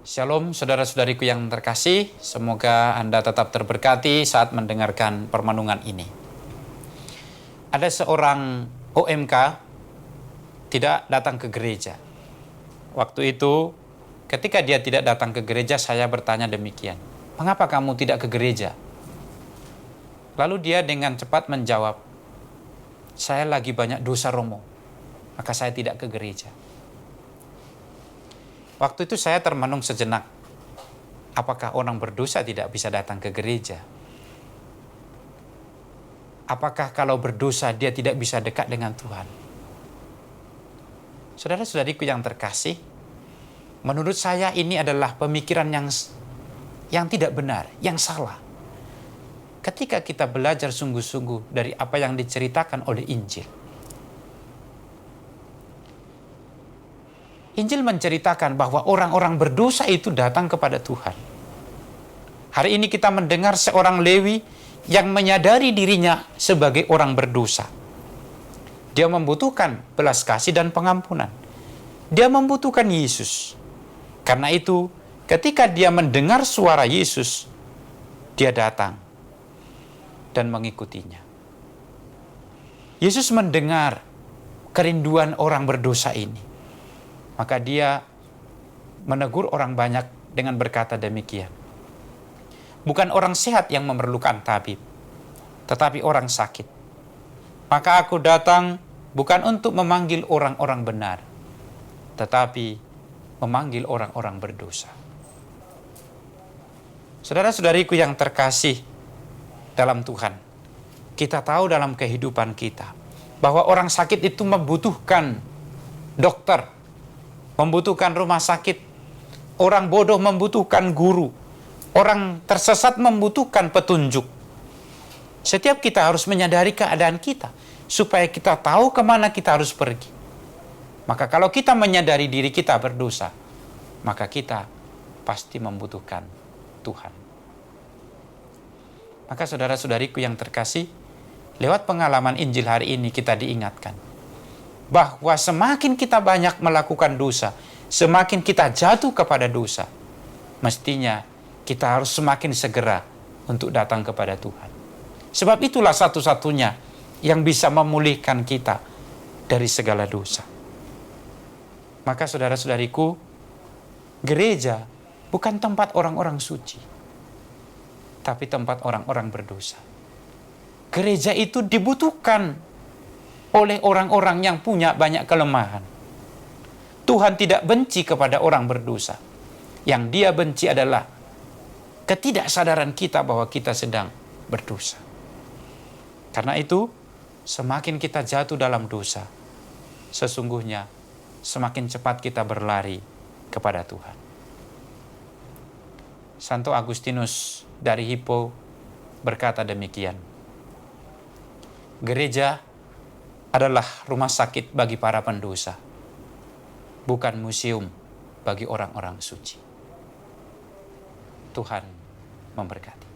Shalom saudara-saudariku yang terkasih, semoga Anda tetap terberkati saat mendengarkan permenungan ini. Ada seorang OMK tidak datang ke gereja. Waktu itu ketika dia tidak datang ke gereja, saya bertanya demikian, "Mengapa kamu tidak ke gereja?" Lalu dia dengan cepat menjawab, "Saya lagi banyak dosa Romo, maka saya tidak ke gereja." Waktu itu saya termenung sejenak. Apakah orang berdosa tidak bisa datang ke gereja? Apakah kalau berdosa dia tidak bisa dekat dengan Tuhan? Saudara-saudariku yang terkasih, menurut saya ini adalah pemikiran yang tidak benar, yang salah. Ketika kita belajar sungguh-sungguh dari apa yang diceritakan oleh Injil. Injil menceritakan bahwa orang-orang berdosa itu datang kepada Tuhan. Hari ini kita mendengar seorang Lewi yang menyadari dirinya sebagai orang berdosa. Dia membutuhkan belas kasih dan pengampunan. Dia membutuhkan Yesus. Karena itu, ketika dia mendengar suara Yesus, dia datang dan mengikutinya. Yesus mendengar kerinduan orang berdosa ini. Maka dia menegur orang banyak dengan berkata demikian. Bukan orang sehat yang memerlukan tabib, tetapi orang sakit. Maka aku datang bukan untuk memanggil orang-orang benar, tetapi memanggil orang-orang berdosa. Saudara-saudariku yang terkasih dalam Tuhan, kita tahu dalam kehidupan kita bahwa orang sakit itu membutuhkan dokter, membutuhkan rumah sakit. Orang bodoh membutuhkan guru. Orang tersesat membutuhkan petunjuk. Setiap kita harus menyadari keadaan kita, supaya kita tahu kemana kita harus pergi. Maka kalau kita menyadari diri kita berdosa, maka kita pasti membutuhkan Tuhan. Maka saudara-saudariku yang terkasih, lewat pengalaman Injil hari ini kita diingatkan bahwa semakin kita banyak melakukan dosa, semakin kita jatuh kepada dosa, mestinya kita harus semakin segera untuk datang kepada Tuhan. Sebab itulah satu-satunya yang bisa memulihkan kita dari segala dosa. Maka saudara-saudariku, gereja bukan tempat orang-orang suci, tapi tempat orang-orang berdosa. Gereja itu dibutuhkan oleh orang-orang yang punya banyak kelemahan. Tuhan tidak benci kepada orang berdosa. Yang Dia benci adalah ketidaksadaran kita bahwa kita sedang berdosa. Karena itu, semakin kita jatuh dalam dosa, sesungguhnya semakin cepat kita berlari kepada Tuhan. Santo Agustinus dari Hippo berkata demikian, gereja adalah rumah sakit bagi para pendosa, bukan museum bagi orang-orang suci. Tuhan memberkati.